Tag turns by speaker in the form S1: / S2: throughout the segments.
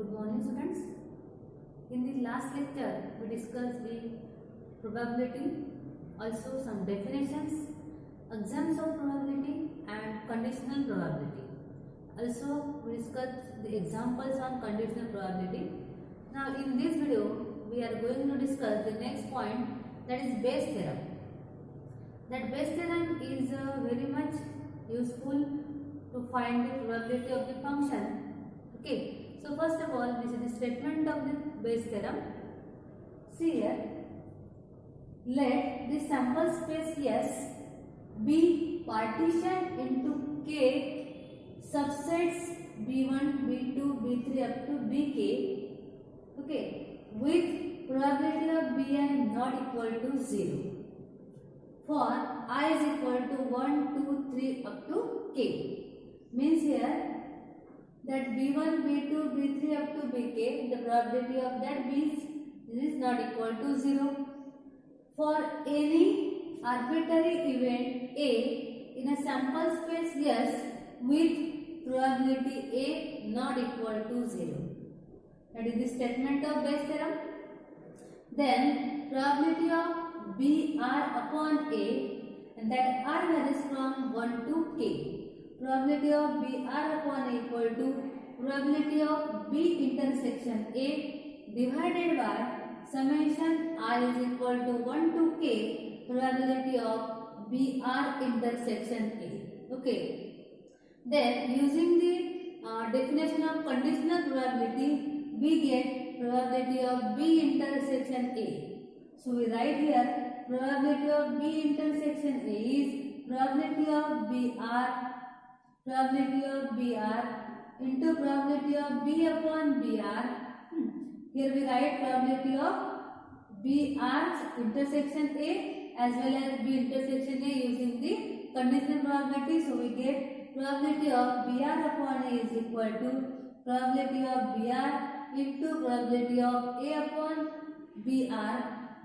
S1: Good morning students. In the last lecture we discussed the probability, also some definitions, examples of probability and conditional probability. Also we discussed the examples on conditional probability. Now in this video we are going to discuss the next point, that is Bayes theorem. That Bayes theorem is very much useful to find the probability of the function. Okay. So first of all, this is the statement of the Bayes theorem. See here, let the sample space S be partitioned into K subsets B1, B2, B3 up to Bk, okay, with probability of Bn not equal to 0 for I is equal to 1, 2, 3 up to K. Means here that B1, B2, B3 up to Bk, the probability of that means this is not equal to 0. For any arbitrary event A in a sample space S with probability A not equal to 0. That is the statement of Bayes theorem. Then probability of BR upon A, and that R varies from 1 to K. Probability of BR upon A equal to probability of B intersection A divided by summation R is equal to 1 to K probability of BR intersection A. Okay. Then using the definition of conditional probability, we get probability of B intersection A. So we write here probability of B intersection A is probability of BR into probability of B upon BR. Here we write probability of BR intersection A as well as B intersection A using the conditional probability. So we get probability of BR upon A is equal to probability of BR into probability of A upon BR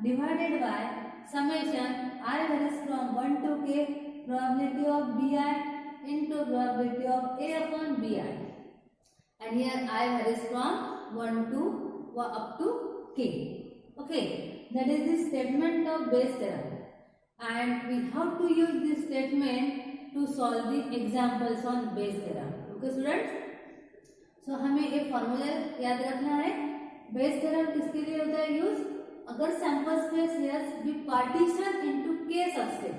S1: divided by summation I varies from 1 to K probability of BI into probability of A upon BI, and here I varies from 1 to up to K. Okay, that is the statement of Bayes theorem, and we have to use this statement to solve the examples on Bayes theorem. Okay students, so हमें एक formula याद रखना है. Bayes theorem किसके लिए होता है use? अगर sample space S be partition into K subset.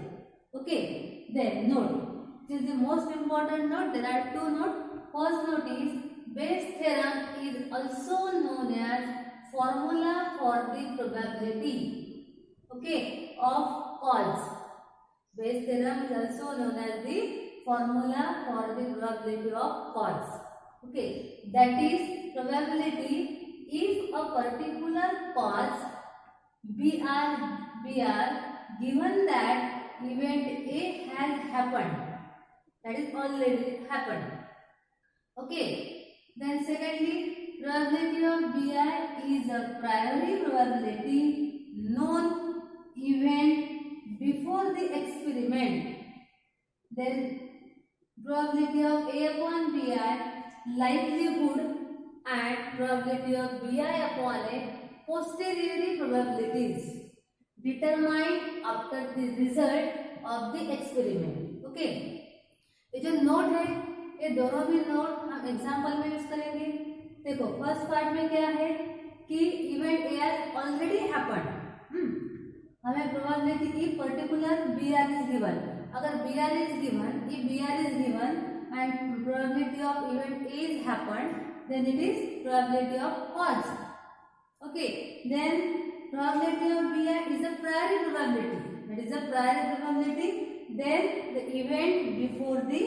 S1: Okay, then note. This is the most important note. There are two notes. First note is Bayes theorem is also known as formula for the probability, okay, of cause. Bayes theorem is also known as the formula for the probability of cause. Okay, that is probability if a particular cause BR given that event A has happened. That is already happened. Okay. Then secondly, probability of BI is a priori probability known event before the experiment. Then probability of A upon BI likelihood and probability of BI upon A posteriori probabilities determined after the result of the experiment. Okay. ये जो note है ये दोनों भी note हम example में use करेंगे. देखो फर्स्ट पार्ट में क्या है कि event A has already happened. हमें प्रोबेबिलिटी की पर्टिकुलर बीआर इज गिवन. अगर BR is given, if BR is given and probability of event A is happened, then it is probability of cause. Okay, then probability of BR is a priori probability. That is a priori probability. Then the event before the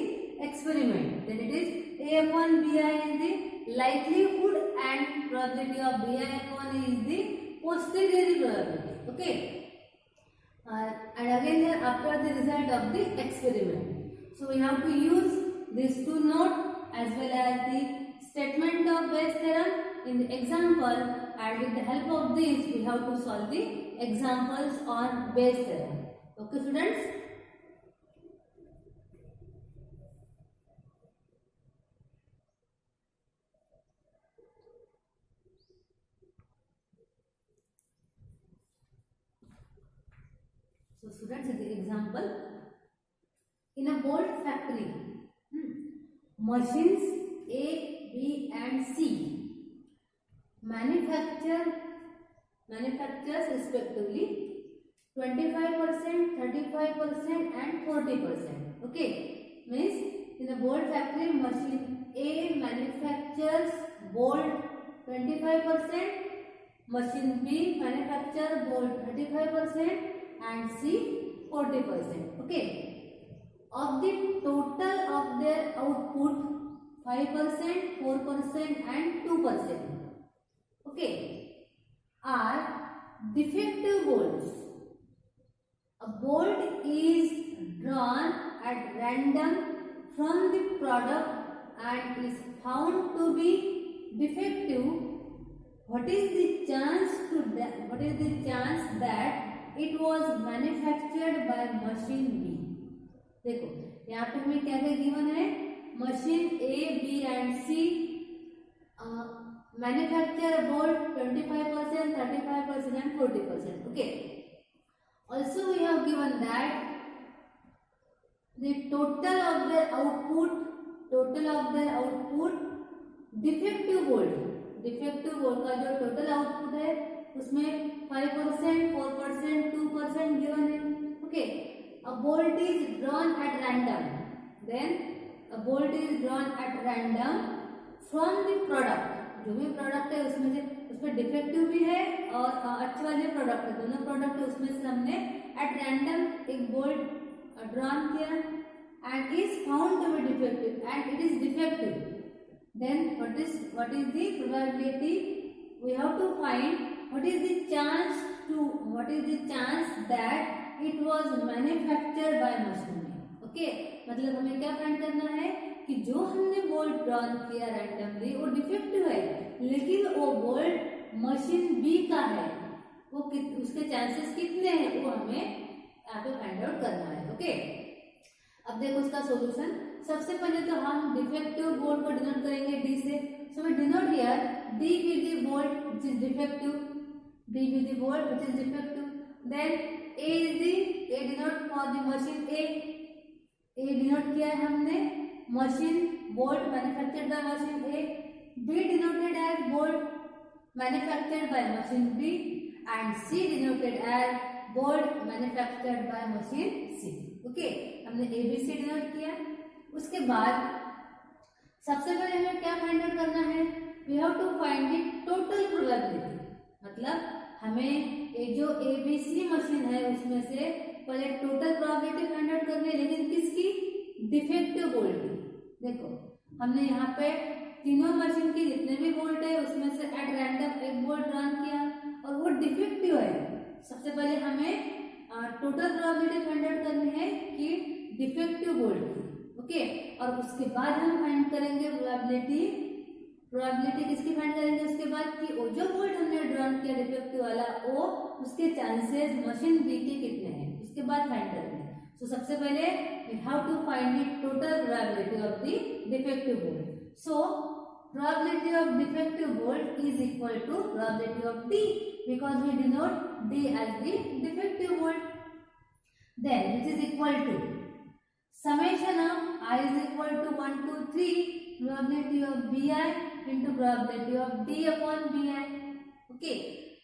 S1: experiment, then it is A upon BI is the likelihood and probability of BI upon A is the posteriori probability. Okay, and again here after the result of the experiment. So we have to use these two notes as well as the statement of Bayes theorem in the example, and with the help of this we have to solve the examples on Bayes theorem. Okay students. So students, the example, in a bolt factory, machines A, B and C manufactures respectively 25%, 35% and 40%. Okay, means in a bolt factory, machine A manufactures bolt 25%, machine B manufactures bolt 35% and C 40%. Okay, of the total of their output, 5%, 4% and 2%, okay, are defective bolts. A bolt is drawn at random from the product and is found to be defective. What is the chance that it was manufactured by machine B? देखो यहाँ पे हमें क्या क्या given है, machine A, B and C manufacture bolt 25%, 35% and 40%. Okay. Also we have given that the total of their output, defective bolt का जो total output है उसमें 5%, 4%, 2% given है. Okay. A bolt is drawn at random. Then a bolt is drawn at random from the product. जो भी product है उसमें से उसमें डिफेक्टिव भी है और अच्छे वाले प्रोडक्ट है, दोनों प्रोडक्ट है, उसमें से हमने एट रैंडम एक बोल्ट ड्रॉन किया and is found to be defective and it is defective. Then what is the probability? We have to find what is the chance that it was manufactured by machine. Okay, मतलब हमें क्या find करना है कि जो हमने bolt drawn किया randomly वो डिफेक्टिव है, लेकिन वो बोल्ट मशीन बी का है, वो उसके चांसेस कितने हैं वो हमें यहाँ पे फाइंड आउट करना है. ओके, अब देखो उसका सॉल्यूशन. सबसे पहले तो हम डिफेक्टिव बोल्ट को डिनोट करेंगे डी से. So we denote here D with the bolt which is defective, then A denote for the machine A denote किया है हमने, machine bolt manufactured by machine A. B denoted as bolt manufactured by machine B and C denoted as bolt manufactured by machine C. Okay, हमने A B C denote किया. उसके बाद सबसे पहले हमें क्या फाइंड आउट करना है? We have to find the total probability. मतलब हमें ये जो ए बी सी मशीन है उसमें से पहले टोटल प्रोबेबिलिटी फाइंड आउट करनी है, लेकिन किसकी? डिफेक्टिव बोल्ट की. देखो हमने यहाँ पे तीनों मशीन की जितने भी बोल्ट है उसमें से एट रैंडम एक बोल्ट ड्रॉन किया और वो डिफेक्टिव है. सबसे पहले हमें टोटल प्रोबेबिलिटी फाइंड आउट करनी है कि डिफेक्टिव बोल्ट की. ओके, और उसके बाद हम फाइंड करेंगे प्रोबेबिलिटी किसकी फाइंड करेंगे उसके बाद कि वो जो बोल्ट हमने ड्रॉन किया डिफेक्टिव वाला वो उसके चांसेस मशीन बी के कितने हैं उसके बाद फाइंड करेंगे. So सबसे पहले we have to find the total probability of the defective bolt. So probability of defective bolt is equal to probability of D because we denote D as the defective bolt. Then which is equal to summation of I is equal to 1 to 3 probability of BI into probability of D upon BI. Okay,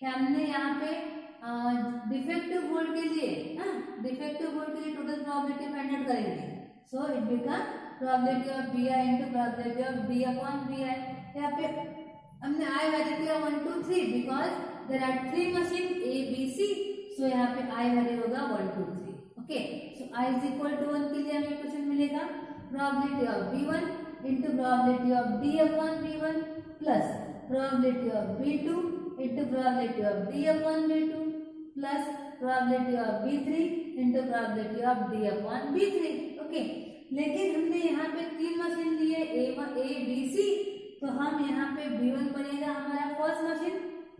S1: हमने यहाँ पे defective bolt के लिए total probability find out करेंगे. So it become probability of B I into probability of D upon B I. यहाँ पे हमने I value किया 1 2 3 because there are 3 machine A B C. So यहाँ पे आई वैल्यू होगा 1 2 3. Okay, so I is equal to 1 के लिए हमें क्वेश्चन मिलेगा probability of B1 into probability of D upon B1 plus probability of B2 into probability of D upon B2 plus probability of B3 into probability of D upon B3. Okay, लेकिन हमने यहाँ पे 3 machine लिए ए B सी, तो हम यहाँ पे B1 बनेगा हमारा फर्स्ट मशीन,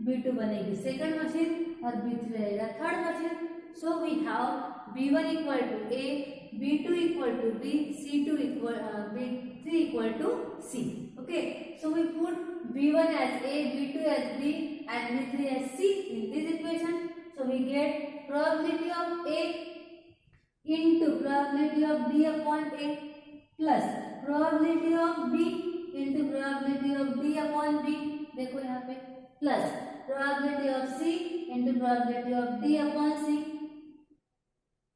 S1: B2 बनेगी सेकंड मशीन और B3 रहेगा third machine. So we have B1 equal to A, B2 equal to B, B3 equal to C. Okay, so we put B1 as A, B2 as B and B3 as C in this equation. So we get probability of A into probability of B upon A plus probability of B into probability of D upon B, देखो यहाँ पे plus probability of C into probability of D upon C.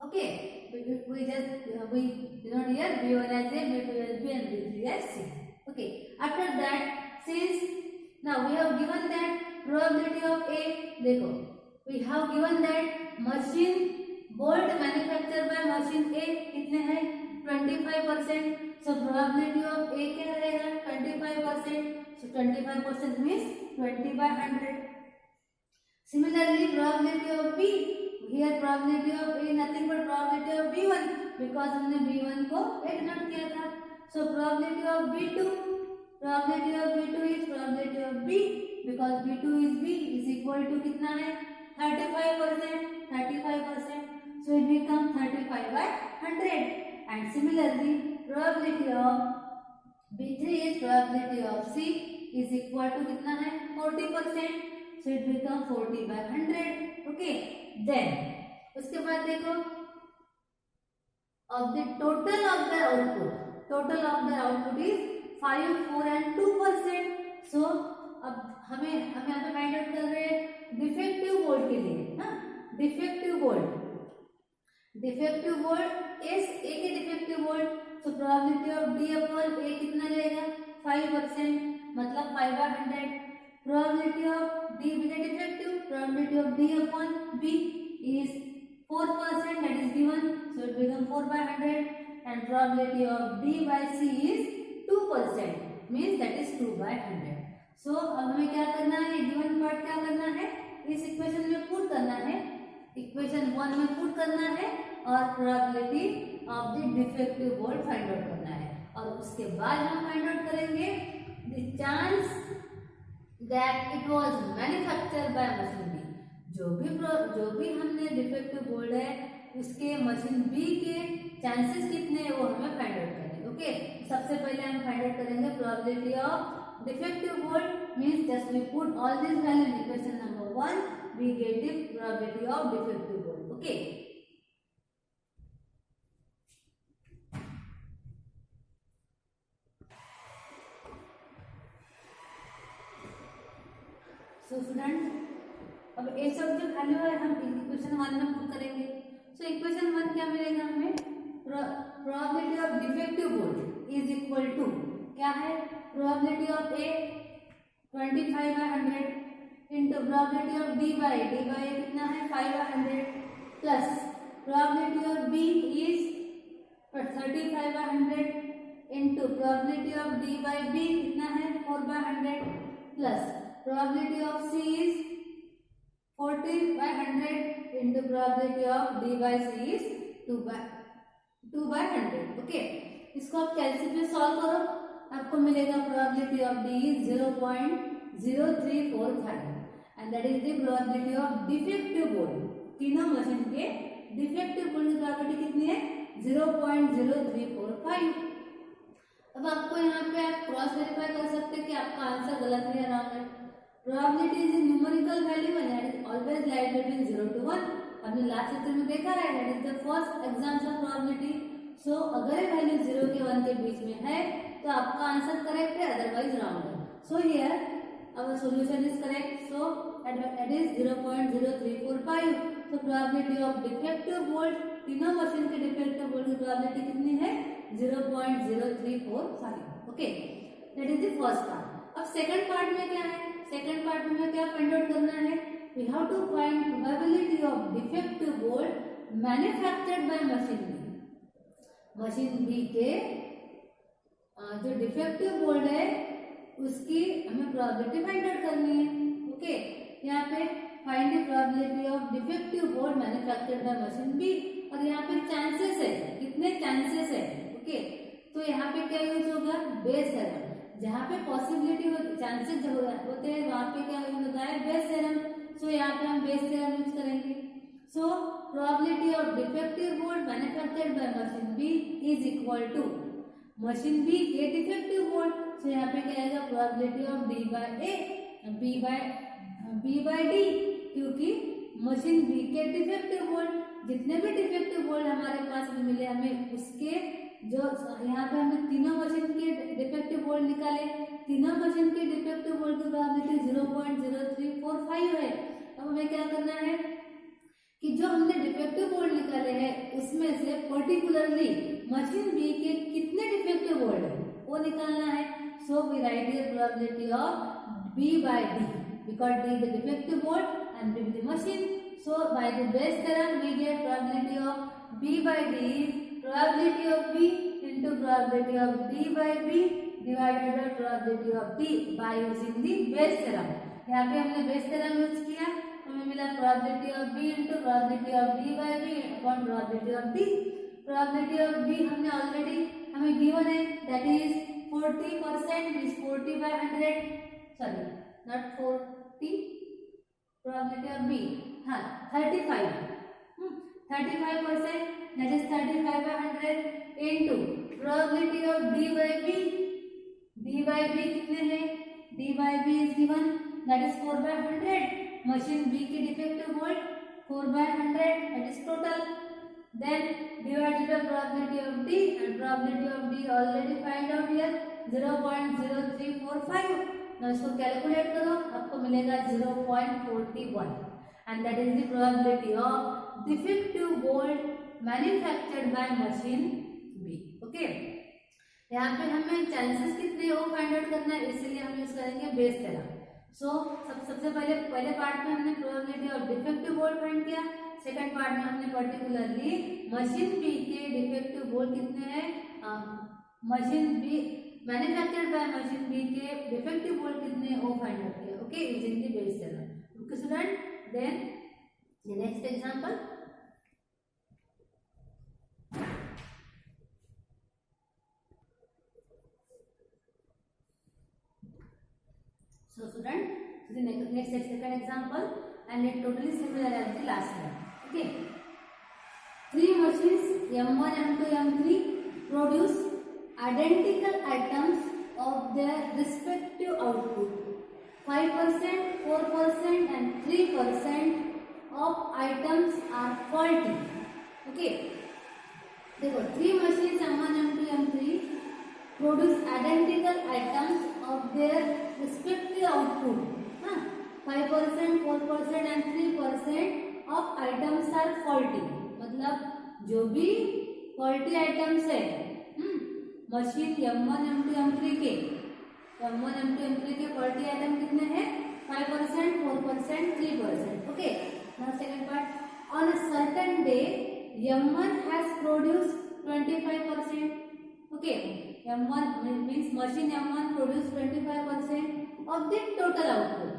S1: Okay, we denote here B1 as A, B2 as B, and B3 as C. Okay, after that, since now we have given that probability of A, देखो we have given that machine bolt manufactured by machine A कितने हैं 25%. So probability of A क्या रहेगा 25%. So 25% means 20 by 100. Similarly, probability of B, here probability of A nothing but probability of B1 because हमने B1 को एक note किया था. So probability of B2, probability of B2 is probability of B because B2 is B is equal to कितना है 35%, 35%. So it becomes 35 by 100. And similarly, probability of B3 is probability of C is equal to कितना है 40%. So it becomes 40 by 100. Okay. Then उसके बाद देखो of the total of the output is 5, 4 and 2%. So अब हमें यहाँ पे find out कर रहे हैं डिफेक्टिव बोल्ट के लिए. हाँ, डिफेक्टिव बोल्ट एस ए के defective bolt. So probability of D upon A कितना रहेगा 5%, मतलब 5 by 100. Probability of D with defective, probability of D upon B is 4%, that is given, so it becomes 4 by 100. And probability of D by C is 2%, means that is 2 by 100. So अब हमें क्या करना है, given part क्या करना है, इस equation में पुट करना है, इक्वेशन 1 में पुट करना है और probability of the defective bolt find out करना है. और उसके बाद हम फाइंड आउट करेंगे the chance that it was manufactured by machine B. जो भी हमने डिफेक्टिव बोल्ट है उसके मशीन बी के चांसेस कितने हैं वो हमें फाइंड आउट करना है. ओके, सबसे पहले हम फाइंड आउट करेंगे probability of defective bolt. Means just we put all this value in equation number 1, we get the probability of defective bolt. Okay, so student अब ये सब जो वैल्यू है हम इक्वेशन 1 में पुट करेंगे. सो इक्वेशन 1 क्या मिलेगा हमें, probability of defective bolt is equal to क्या है, probability of A 25 by 100 into probability of D by कितना है 5 by 100 plus probability of B is 35 by 100 into probability of D by B कितना है 4 by 100 plus probability of C is 40 by 100 into probability of D by C is 2 by 100. Okay, इसको आप कैलसी पे solve करो, आपको मिलेगा probability of D is 0.0345 and that is the probability of defective bolt. तीनों machine के डिफेक्टिव बोल्ट की probability कितनी है 0.0345. अब आपको यहाँ पे आप क्रॉस वेरीफाई कर सकते हैं कि आपका आंसर गलत है या रॉन्ग है. Probability is a numerical value and that is always lies between 0 to 1. हमने लास्ट लेक्चर में देखा है that is the first example of probability. So अगर ये वैल्यू 0 के 1 के बीच में है तो आपका आंसर करेक्ट है, अदरवाइज रॉन्ग है. So here our solution is correct. So that is 0.0345. So probability of defective bolt, तीनों मशीन के डिफेक्टिव बोल्ट की प्रोबेबिलिटी कितनी है 0.0345. Okay, that is the first part. अब सेकंड पार्ट में क्या है, सेकंड पार्ट में क्या फाइंड आउट करना है, we have to find probability of defective bolt manufactured by machine B. Machine B के जो डिफेक्टिव बोल्ट है उसकी हमें प्रोबेबिलिटी फाइंड आउट करनी है. ओके, यहाँ पे find the probability of defective bolt manufactured by machine B और यहाँ पे चांसेस है, कितने चांसेस है. ओके, तो यहाँ पे क्या यूज होगा बेस थ्योरम. जहाँ पे पॉसिबिलिटी चांसेस होते हैं वहां पे क्या यूज होता है बेस थ्योरम. सो यहाँ पे हम बेस थ्योरम यूज करेंगे. So probability of defective bolt manufactured by machine B is equal to machine B के डिफेक्टिव बोल्ट. सो यहाँ पे क्या आएगा probability of D by A B by D, क्योंकि मशीन बी के डिफेक्टिव बोल्ट। जितने भी डिफेक्टिव बोल्ट हमारे पास मिले हमें उसके जो यहाँ पे हमने तीनों मशीन के डिफेक्टिव बोल्ट निकाले, तीनों मशीन के डिफेक्टिव बोल्ट की प्रोबेबिलिटी 0.0345 है। अब हमें क्या करना है कि जो हमने डिफेक्टिव बोल्ट निकाले हैं उसमें से पर्टिकुलरली मशीन बी के कितने डिफेक्टिव बोल्ट है वो निकालना है। So we write the probability of B by D because D is the defective bolt and B the machine. So by the Bayes theorem we get probability of B by D is probability of B into probability of D by B divided by probability of D by using the Bayes theorem. यहाँ पे हमने Bayes theorem use किया, हमें मिला probability of B into probability of D by B upon probability of D. Probability of B हमने already हमें given है, that is 40% is 40 by 100. Sorry, not 40. Probability of B, हाँ 35, 35%, that is 35 by 100 into probability of D by B. D by B कितने हैं? D by B is given, that is 4 by 100. Machine B की defective volt 4 by 100, that is total. Then divided by probability of D, and probability of D already find out here 0.0345. now इसको calculate करो, आपको मिलेगा 0.41 and that is the probability of defective bolt manufactured by machine B. Okay, यहाँ पे हमें chances कितने वो find out करना है, इसीलिए हम यूज करेंगे बेस थ्योरम. सो सबसे पहले पार्ट में हमने probability of defective bolt find किया, सेकंड पार्ट में हमने पर्टिकुलरली मशीन बी के डिफेक्टिव बोल्ट कितने हैं, machine B manufactured by machine B के डिफेक्टिव बोल्ट कितने वो फाइंड आउट किया. Okay, using the Bayes theorem. Okay student, then the next example. So student, the next second example and it totally similar as the last one. Okay, three machines M1, M2, M3 produce identical items of their respective output. 5%, 4% and 3% of items are faulty. Okay, देखो three machines M1, M2, M3 produce identical items of their respective output. 5%, 4% and 3% of items are faulty. मतलब जो भी faulty items है machine M1, M2, M3 के M1, M2, M3 के faulty item कितने हैं? 5%, 4%, 3%. Okay. Now second part. On a certain day, M1 has produced 25%. Okay. M1 means machine M1 produced 25% of the total output.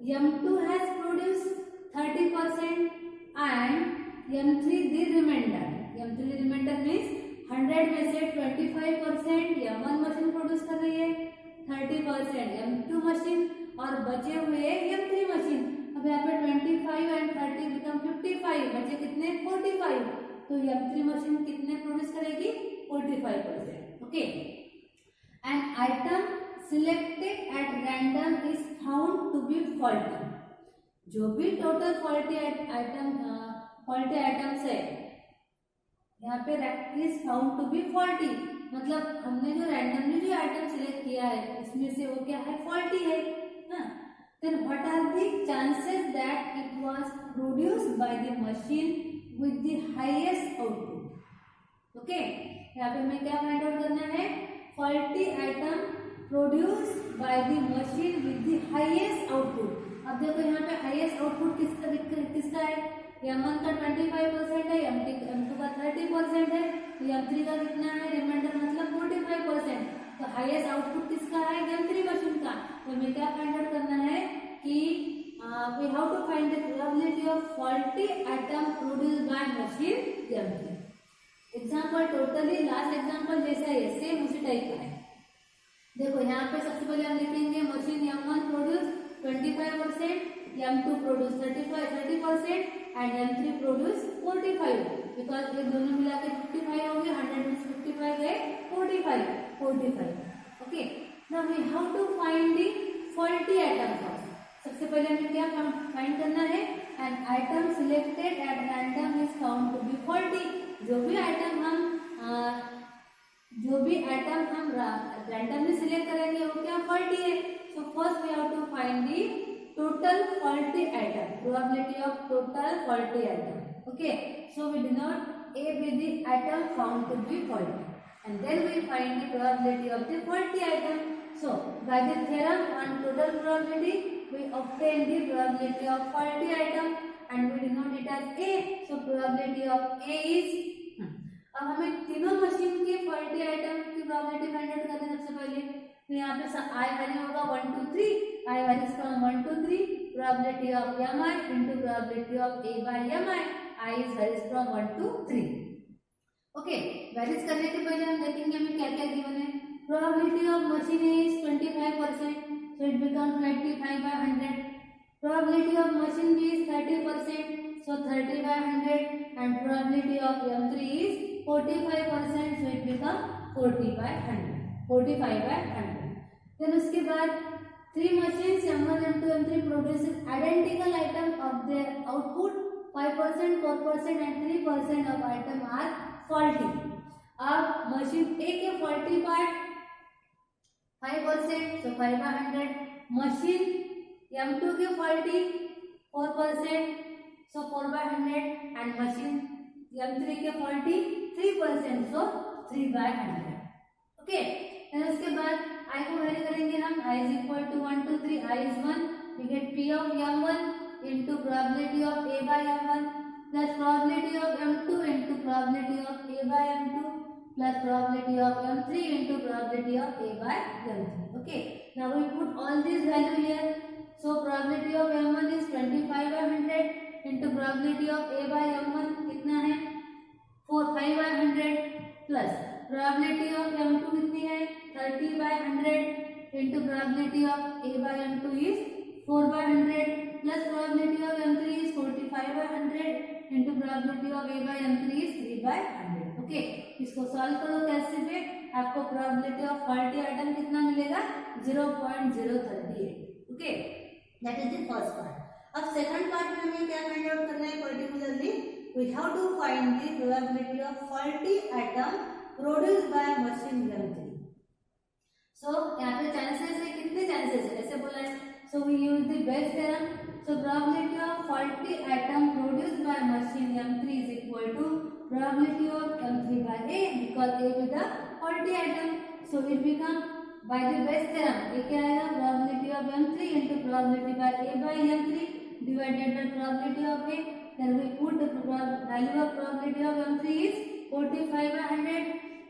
S1: M2 has produced 30% and M3 the remainder. M3 remainder means 100 में से 25% M1 machine produce कर रही है, 30% M2 machine और बचे हुए M3 machine. अब यहाँ पे 25 एंड 30 बिकम 55, बचे कितने? 45. तो M3 मशीन कितने प्रोड्यूस करेगी? 45%. Okay, an item selected at random is found to be faulty. जो भी टोटल फॉल्टी आइटम्स है यहाँ पे is found to be faulty, मतलब हमने जो रैंडमली जो आइटम सिलेक्ट किया है उसमें से वो क्या है? फॉल्टी है. Then what are the chances that it was produced by the machine with the highest output. Okay, यहाँ पे हमें क्या फाइंड आउट करना है? Faulty item produced by the machine with the highest output. अब देखो यहाँ पे हाईएस्ट आउटपुट किसका है? M1 का 25% है, M2 का 30% है, M3 का कितना है? रिमाइंडर मतलब 45%. तो हाईएस्ट आउटपुट किसका है? M3 मशीन का. तो हमें क्या फाइंड आउट करना है कि we have to find the probability of faulty item produced by machine M3. Example totally last example जैसा है, सेम उसी टाइप का है. देखो यहाँ पे सबसे पहले हम लिखेंगे machine M1 produce 25%, M2 produce 30% and M3 produce 45. Because ये दोनों मिला के 55 होंगे, 100 में 55 गए 45. Okay, now we have to find the faulty item first. सबसे पहले हमें क्या फाइंड करना है? An item selected at random is found to be faulty. जो भी आइटम हम रैंडमली सिलेक्ट करेंगे वो क्या फॉल्टी है। So first we have to find the total faulty item, probability of total faulty item. Okay, so we denote A with the item found to be faulty, and then we find the probability of the faulty item. So by the theorem on total probability, we obtain the probability of faulty item and we denote it as A. So probability of A is अब हमें तीनों machine के faulty item की probability find out करनी है। सबसे पहले तो यहाँ पे आई वैल्यू होगा 1 2 3, I values from 1 to 3, probability of M I into probability of A by M I is values from 1 to 3। Okay, values करने के पहले हम देखेंगे हमें क्या क्या गिवन है। Probability of machine is 25%, so it becomes 25/100। Probability of machine B is 30%, so 30/100, and probability of M3 is 45%, so it become 40/100, 45/100। then उसके बाद 3 machines M1, M2, M3 produces identical item of their output 5%, 4% and 3% of item are faulty। अब machine A के faulty part 5%, so 5/100, machine M2 के faulty 4%, so 4/100, and machine M3 के faulty 3%, so 3/100। Okay, फिर उसके बाद I को value करेंगे हम, I is equal to 1 to 3, I is 1, we get P of M1 into probability of A by M1 plus probability of M2 into probability of A by M2 plus probability of M3 into probability of A by M3। Okay, now we put all these value here। So probability of M1 is 25/100 into probability of A by M1 कितना है 5/100 plus probability of M2 कितनी है 30/100 into probability of A by M2 is 4/100 plus probability of M3 is 45/100 into probability of A by M3 is 3/100। Okay, इसको solve करो कैसे पे, आपको probability of faulty item कितना मिलेगा 0.038। Okay, that is the first part. अब second part में हमें क्या फाइंड आउट करना है, particularly we have to find the probability of faulty atom produced by machine M3। so यहाँ पे चांसेस है, कितने चांसेस है ऐसे बोला है। so we use the Bayes theorem। so probability of faulty atom produced by machine M3 is equal to probability of M3 by A, because A is the faulty atom, so it become by the Bayes theorem A क्या आएगा probability of M3 into probability by A by M3 divided by probability of A। then we put the value of probability of M3 is 45/100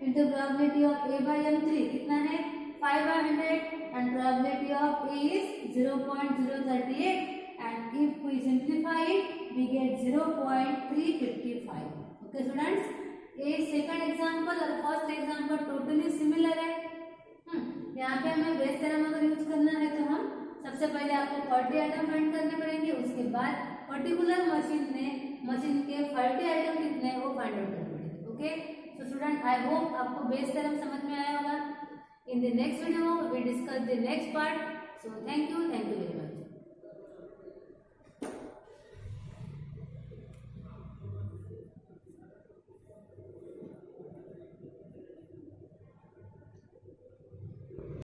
S1: into probability of A by M3 कितना है 5/100 and probability of A is 0.038, and if we simplify it we get 0.355। okay students, ये second example और first example totally similar है। यहाँ पे हमें Bayes theorem अगर use करना है तो हम सबसे पहले आपको फॉल्टी आइटम फाइंड करने पड़ेंगे, उसके बाद पर्टिकुलर मशीन के फॉल्टी आइटम कितने हैं वो फाइंड आउट करने पड़ेंगे। Okay, so student I hope आपको बेस थ्योरम समझ में आया होगा। In the next video we discuss the next part. So thank you very much.